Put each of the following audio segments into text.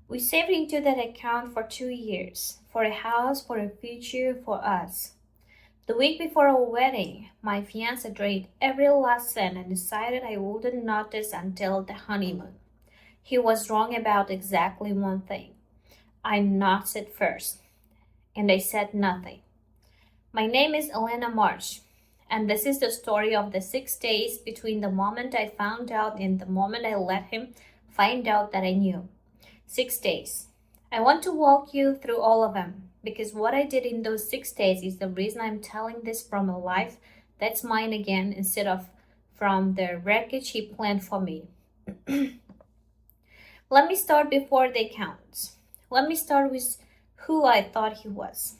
We saved into that account for 2 years, for a house, for a future, for us. The week before our wedding, my fiance drained every last cent and decided I wouldn't notice until the honeymoon. He was wrong about exactly one thing. I knocked it first, and I said nothing. My name is Elena March, and this is the story of the 6 days between the moment I found out and the moment I let him find out that I knew. 6 days. I want to walk you through all of them because what I did in those 6 days is the reason I'm telling this from a life that's mine again instead of from the wreckage he planned for me. Let me start before they count. Let me start with who I thought he was.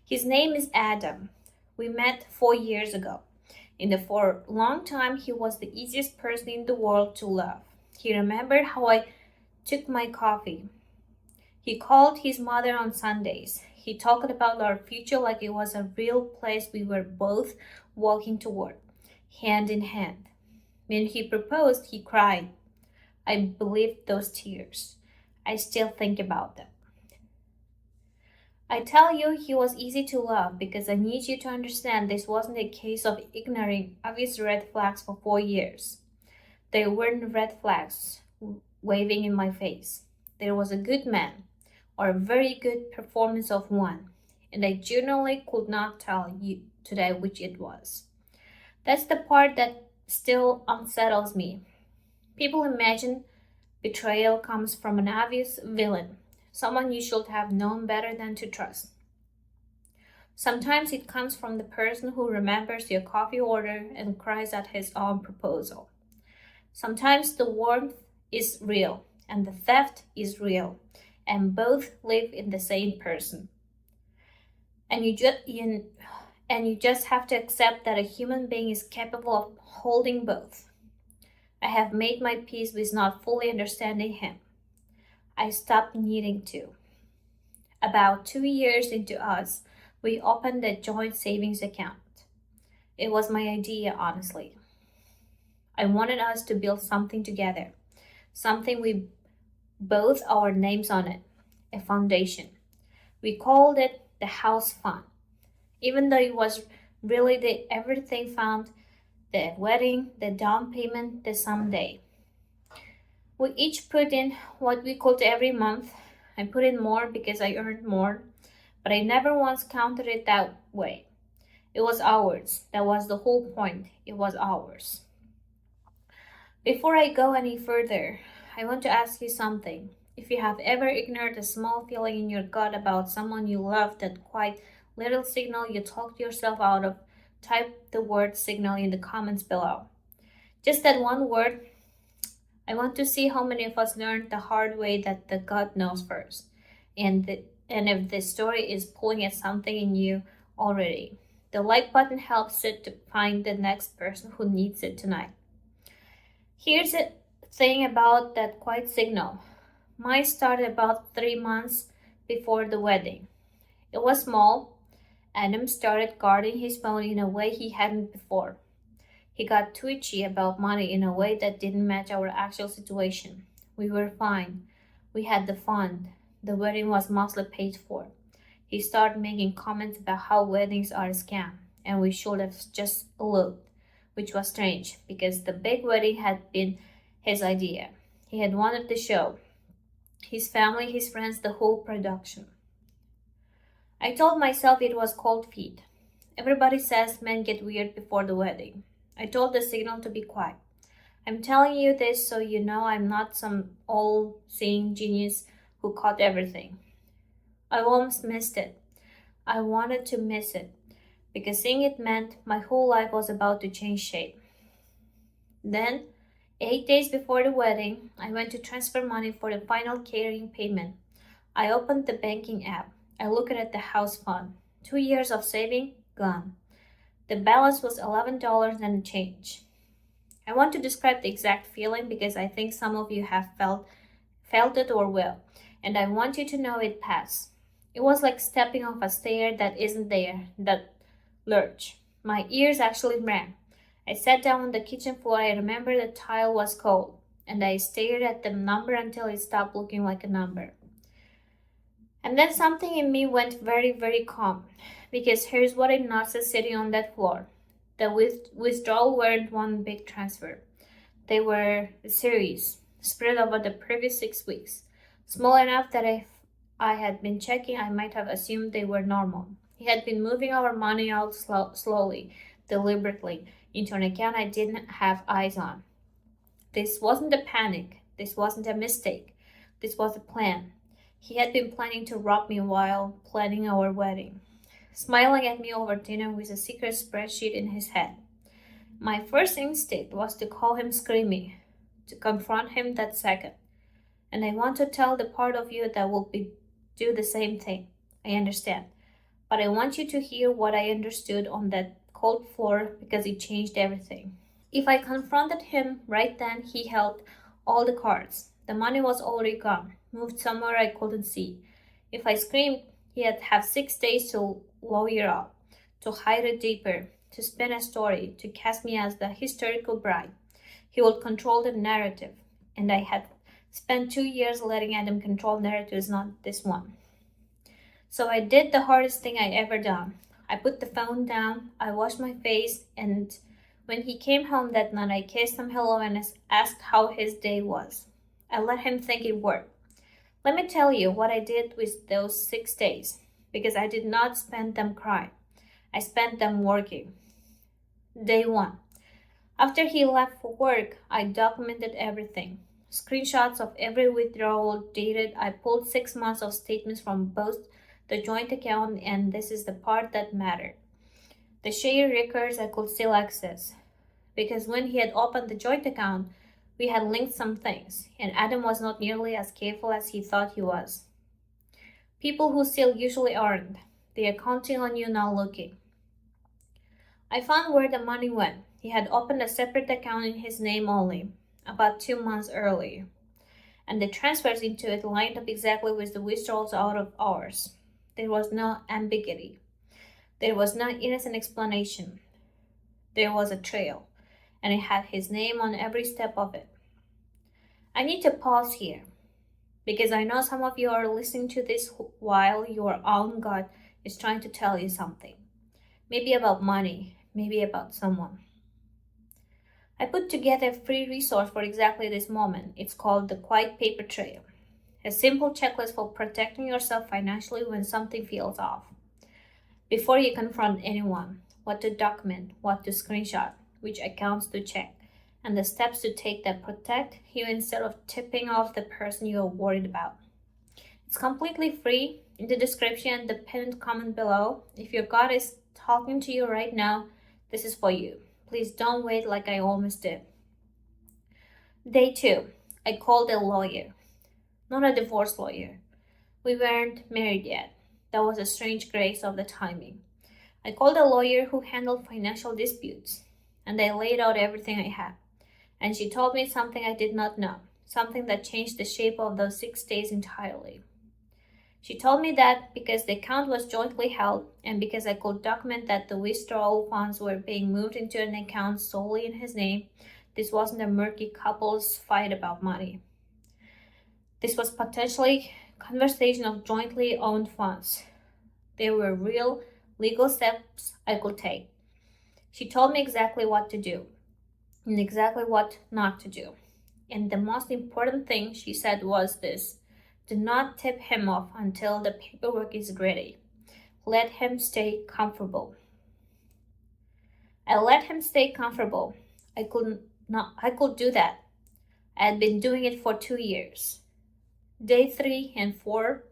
His name is Adam. We met 4 years ago. And for a long time, he was the easiest person in the world to love. He remembered how I took my coffee. He called his mother on Sundays. He talked about our future like it was a real place we were both walking toward, hand in hand. When he proposed, he cried. I believed those tears. I still think about them. I tell you he was easy to love because I need you to understand this wasn't a case of ignoring obvious red flags for 4 years. They weren't red flags waving in my face. There was a good man, or a very good performance of one, and I genuinely could not tell you today which it was. That's the part that still unsettles me. People imagine betrayal comes from an obvious villain, someone you should have known better than to trust. Sometimes it comes from the person who remembers your coffee order and cries at his own proposal. Sometimes the warmth is real and the theft is real, and both live in the same person. And you just have to accept that a human being is capable of holding both. I have made my peace with not fully understanding him. I stopped needing to. About 2 years into us, we opened a joint savings account. It was my idea, honestly. I wanted us to build something together, something we both our names on it, a foundation. We called it the house fund, even though it was really the everything fund, the wedding, the down payment, the someday. We each put in what we could every month. I put in more because I earned more, but I never once counted it that way. It was ours. That was the whole point. It was ours. Before I go any further, I want to ask you something. If you have ever ignored a small feeling in your gut about someone you love, that quite little signal you talked yourself out of, type the word signal in the comments below. Just that one word. I want to see how many of us learned the hard way that the gut knows first. And if this story is pulling at something in you already, the like button helps it to find the next person who needs it tonight. Here's the thing about that quiet signal. Mine started about 3 months before the wedding. It was small. Adam started guarding his phone in a way he hadn't before. He got twitchy about money in a way that didn't match our actual situation. We were fine. We had the fund. The wedding was mostly paid for. He started making comments about how weddings are a scam, and we should have just eloped, which was strange because the big wedding had been his idea. He had wanted the show, his family, his friends, the whole production. I told myself it was cold feet. Everybody says men get weird before the wedding. I told the signal to be quiet. I'm telling you this so you know I'm not some all-seeing genius who caught everything. I almost missed it. I wanted to miss it because seeing it meant my whole life was about to change shape. Then, 8 days before the wedding, I went to transfer money for the final catering payment. I opened the banking app. I looked at the house fund. 2 years of saving, gone. The balance was $11 and change. I want to describe the exact feeling because I think some of you have felt it or will, and I want you to know it passed. It was like stepping off a stair that isn't there, that lurch. My ears actually rang. I sat down on the kitchen floor. I remember the tile was cold, and I stared at the number until it stopped looking like a number. And then something in me went very, very calm, because here's what I noticed sitting on that floor. The withdrawal weren't one big transfer. They were a series, spread over the previous 6 weeks, small enough that if I had been checking, I might have assumed they were normal. He had been moving our money out slowly, deliberately, into an account I didn't have eyes on. This wasn't a panic. This wasn't a mistake. This was a plan. He had been planning to rob me while planning our wedding, smiling at me over dinner with a secret spreadsheet in his head. My first instinct was to call him screaming, to confront him that second. And I want to tell the part of you that will do the same thing. I understand. But I want you to hear what I understood on that cold floor because it changed everything. If I confronted him right then, he held all the cards. The money was already gone, moved somewhere I couldn't see. If I screamed, he'd have 6 days to lawyer up, to hide it deeper, to spin a story, to cast me as the hysterical bride. He would control the narrative, and I had spent 2 years letting Adam control narratives, not this one. So I did the hardest thing I ever done. I put the phone down, I washed my face, and when he came home that night, I kissed him hello and asked how his day was. I let him think it worked. Let me tell you what I did with those 6 days, because I did not spend them crying. I spent them working. Day 1. After he left for work, I documented everything. Screenshots of every withdrawal dated. I pulled 6 months of statements from both the joint account, and this is the part that mattered. The shared records I could still access, because when he had opened the joint account, we had linked some things, and Adam was not nearly as careful as he thought he was. People who still usually aren't. They are counting on you not looking. I found where the money went. He had opened a separate account in his name only, about 2 months earlier, and the transfers into it lined up exactly with the withdrawals out of ours. There was no ambiguity. There was no innocent explanation. There was a trail, and it had his name on every step of it. I need to pause here, because I know some of you are listening to this while your own gut is trying to tell you something. Maybe about money, maybe about someone. I put together a free resource for exactly this moment. It's called the Quiet Paper Trail, a simple checklist for protecting yourself financially when something feels off. Before you confront anyone, what to document, what to screenshot, which accounts to check, and the steps to take that protect you instead of tipping off the person you are worried about. It's completely free. In the description, the pinned comment below. If your God is talking to you right now, this is for you. Please don't wait like I almost did. Day 2. I called a lawyer. Not a divorce lawyer. We weren't married yet. That was a strange grace of the timing. I called a lawyer who handled financial disputes, and I laid out everything I had. And she told me something I did not know, something that changed the shape of those 6 days entirely. She told me that because the account was jointly held, and because I could document that the withdrawal funds were being moved into an account solely in his name, this wasn't a murky couple's fight about money. This was potentially a conversation of jointly owned funds. There were real legal steps I could take. She told me exactly what to do and exactly what not to do. And the most important thing she said was this: do not tip him off until the paperwork is ready. Let him stay comfortable. I let him stay comfortable. I could do that. I had been doing it for 2 years. Day 3 and 4,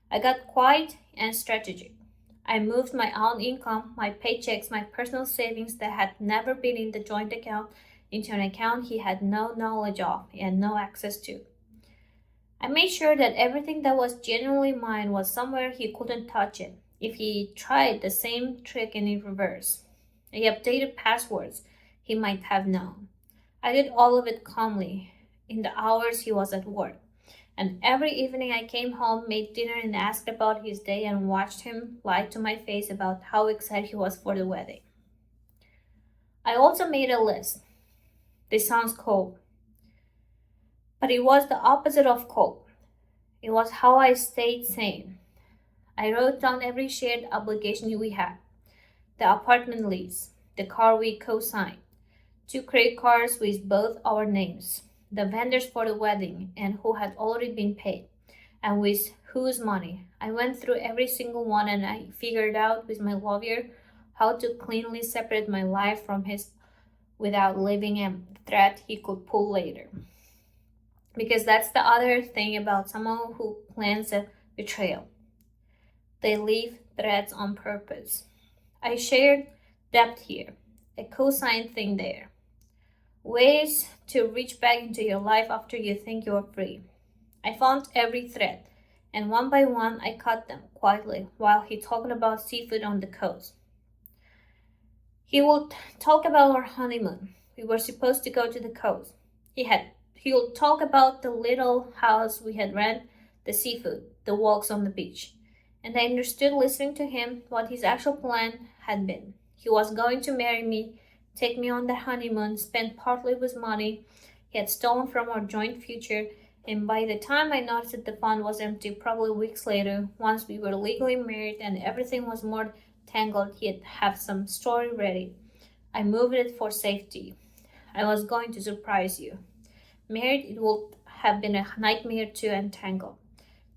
I got quiet and strategic. I moved my own income, my paychecks, my personal savings that had never been in the joint account into an account he had no knowledge of and no access to. I made sure that everything that was genuinely mine was somewhere he couldn't touch it if he tried the same trick in reverse. I updated passwords he might have known. I did all of it calmly in the hours he was at work. And every evening I came home, made dinner, and asked about his day and watched him lie to my face about how excited he was for the wedding. I also made a list. This sounds cool. But it was the opposite of cold. It was how I stayed sane. I wrote down every shared obligation we had: the apartment lease, the car we co-signed, two credit cards with both our names, the vendors for the wedding and who had already been paid, and with whose money. I went through every single one and I figured out with my lawyer how to cleanly separate my life from his without leaving a thread he could pull later. Because that's the other thing about someone who plans a betrayal. They leave threads on purpose. I shared debt here, a cosine thing there. Ways to reach back into your life after you think you're free. I found every thread, and one by one I cut them quietly while he talked about seafood on the coast. He would talk about our honeymoon. We were supposed to go to the coast. He would talk about the little house we had rented, the seafood, the walks on the beach. And I understood listening to him what his actual plan had been. He was going to marry me, take me on the honeymoon, spend partly with money he had stolen from our joint future, and by the time I noticed that the fund was empty, probably weeks later, once we were legally married and everything was more tangled, he'd have some story ready. I moved it for safety. I was going to surprise you. Married, it would have been a nightmare to untangle.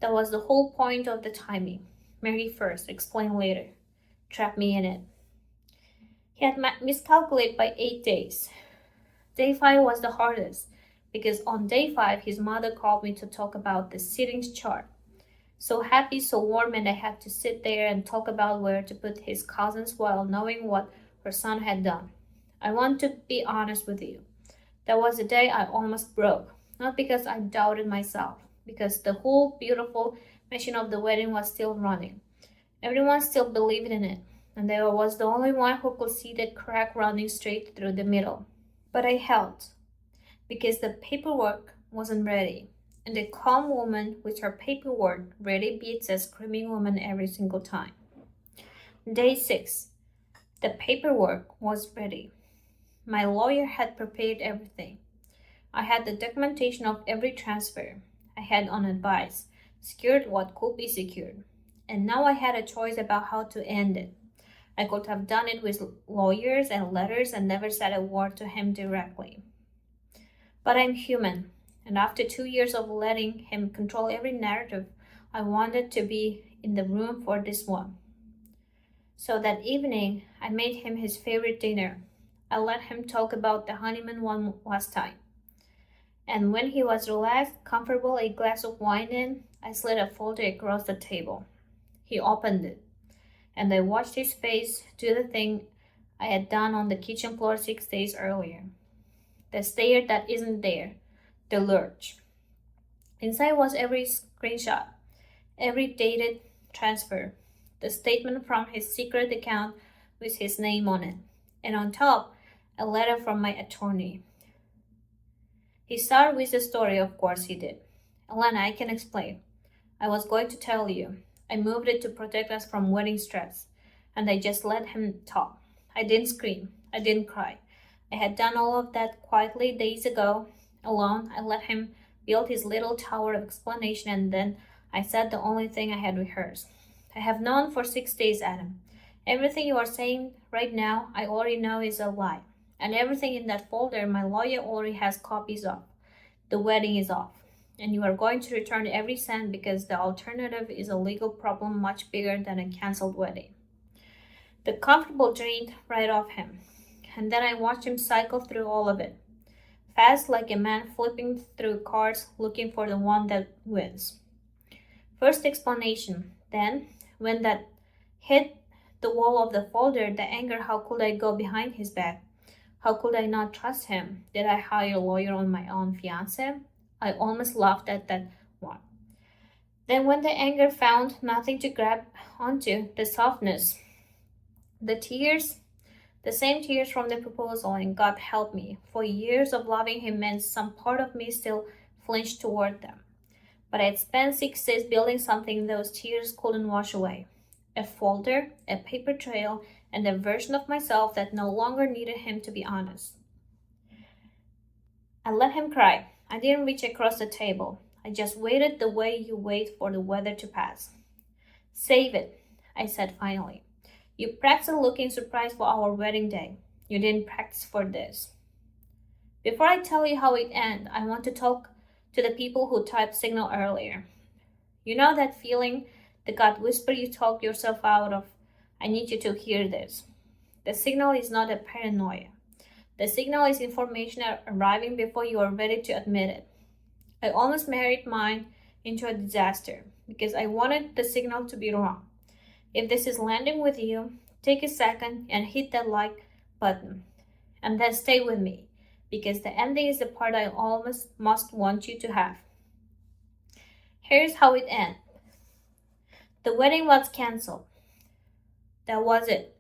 That was the whole point of the timing. Marry first, explain later. Trap me in it. He had miscalculated by 8 days. Day 5 was the hardest, because on day 5 his mother called me to talk about the settings chart. So happy, so warm, and I had to sit there and talk about where to put his cousins while knowing what her son had done. I want to be honest with you. That was the day I almost broke, not because I doubted myself, because the whole beautiful machine of the wedding was still running. Everyone still believed in it, and I was the only one who could see the crack running straight through the middle. But I held, because the paperwork wasn't ready, and a calm woman with her paperwork ready beats a screaming woman every single time. Day 6. The paperwork was ready. My lawyer had prepared everything. I had the documentation of every transfer. I had on advice, secured what could be secured. And now I had a choice about how to end it. I could have done it with lawyers and letters and never said a word to him directly. But I'm human, and after 2 years of letting him control every narrative, I wanted to be in the room for this one. So that evening, I made him his favorite dinner. I let him talk about the honeymoon one last time. And when he was relaxed, comfortable, a glass of wine in, I slid a folder across the table. He opened it, and I watched his face do the thing I had done on the kitchen floor 6 days earlier. The stare that isn't there, the lurch. Inside was every screenshot, every dated transfer, the statement from his secret account with his name on it, and on top, a letter from my attorney. He started with the story, of course he did. Elena, I can explain. I was going to tell you. I moved it to protect us from wedding stress, and I just let him talk. I didn't scream. I didn't cry. I had done all of that quietly days ago, alone. I let him build his little tower of explanation, and then I said the only thing I had rehearsed. I have known for 6 days, Adam. Everything you are saying right now, I already know is a lie. And everything in that folder, my lawyer already has copies of. The wedding is off. And you are going to return every cent because the alternative is a legal problem much bigger than a cancelled wedding. The comfortable drained right off him. And then I watched him cycle through all of it. Fast like a man flipping through cards looking for the one that wins. First explanation. Then, when that hit the wall of the folder, the anger, how could I go behind his back? How could I not trust him? Did I hire a lawyer on my own fiance? I almost laughed at that one. Then when the anger found nothing to grab onto, the softness, the tears, the same tears from the proposal, and God help me, for years of loving him meant some part of me still flinched toward them. But I had spent 6 days building something those tears couldn't wash away. A folder, a paper trail, and a version of myself that no longer needed him to be honest. I let him cry. I didn't reach across the table. I just waited the way you wait for the weather to pass. Save it, I said finally. You practiced looking surprised for our wedding day. You didn't practice for this. Before I tell you how it ended, I want to talk to the people who typed signal earlier. You know that feeling, the gut whisper you talk yourself out of? I need you to hear this. The signal is not a paranoia. The signal is information arriving before you are ready to admit it. I almost married mine into a disaster because I wanted the signal to be wrong. If this is landing with you, take a second and hit that like button. And then stay with me, because the ending is the part I almost must want you to have. Here's how it ended. The wedding was cancelled. That was it.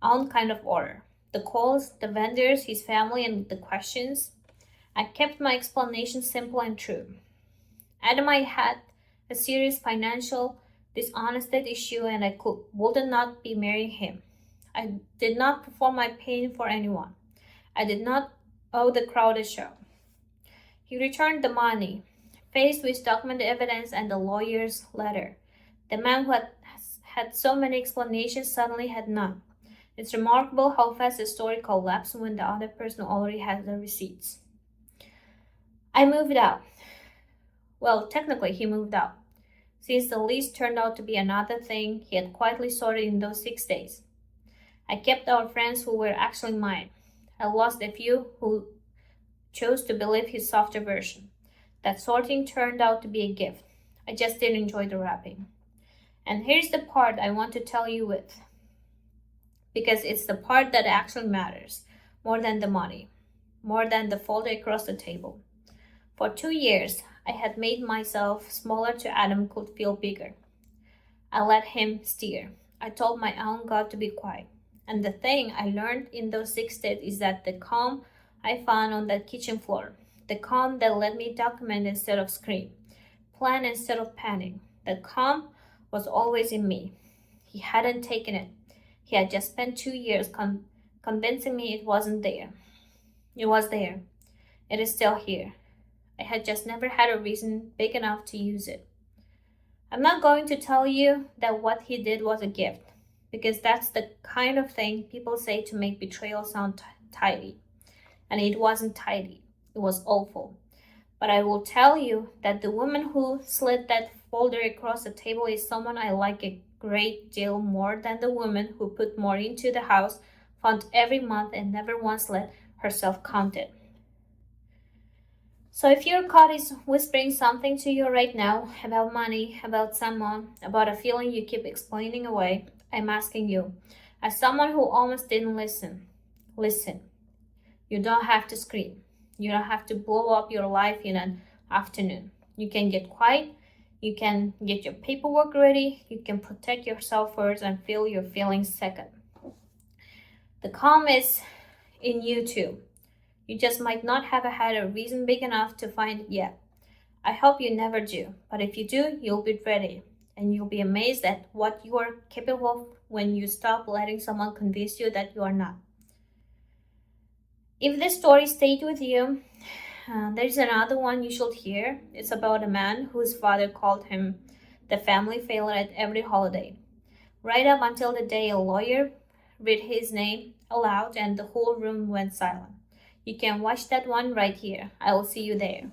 On kind of order. The calls, the vendors, his family, and the questions. I kept my explanation simple and true. Adam, I had a serious financial dishonest issue and I would not be marrying him. I did not perform my pain for anyone. I did not owe the crowd a show. He returned the money, faced with documented evidence and the lawyer's letter. The man who had so many explanations suddenly had none. It's remarkable how fast a story collapses when the other person already has the receipts. I moved out. Well, technically, he moved out, since the lease turned out to be another thing he had quietly sorted in those 6 days. I kept our friends who were actually mine. I lost a few who chose to believe his softer version. That sorting turned out to be a gift. I just didn't enjoy the wrapping. And here's the part I want to tell you with, because it's the part that actually matters, more than the money, more than the folder across the table. For 2 years, I had made myself smaller so Adam could feel bigger. I let him steer. I told my own God to be quiet. And the thing I learned in those 6 days is that the calm I found on that kitchen floor, the calm that let me document instead of scream, plan instead of panic, the calm was always in me. He hadn't taken it. He had just spent 2 years convincing me it wasn't there. It was there. It is still here. I had just never had a reason big enough to use it. I'm not going to tell you that what he did was a gift, because that's the kind of thing people say to make betrayal sound tidy. And it wasn't tidy. It was awful. But I will tell you that the woman who slid that folder across the table is someone I like a great deal more than the woman who put more into the house fund every month and never once let herself count it. So if your God is whispering something to you right now about money, about someone, about a feeling you keep explaining away, I'm asking you, as someone who almost didn't listen. You don't have to scream. You don't have to blow up your life in an afternoon. You can get quiet. You can get your paperwork ready. You can protect yourself first and feel your feelings second. The calm is in you too. You just might not have had a reason big enough to find it yet. I hope you never do, but if you do, you'll be ready, and you'll be amazed at what you are capable of when you stop letting someone convince you that you are not. If this story stayed with you, there's another one you should hear. It's about a man whose father called him the family failure at every holiday, right up until the day a lawyer read his name aloud and the whole room went silent. You can watch that one right here. I will see you there.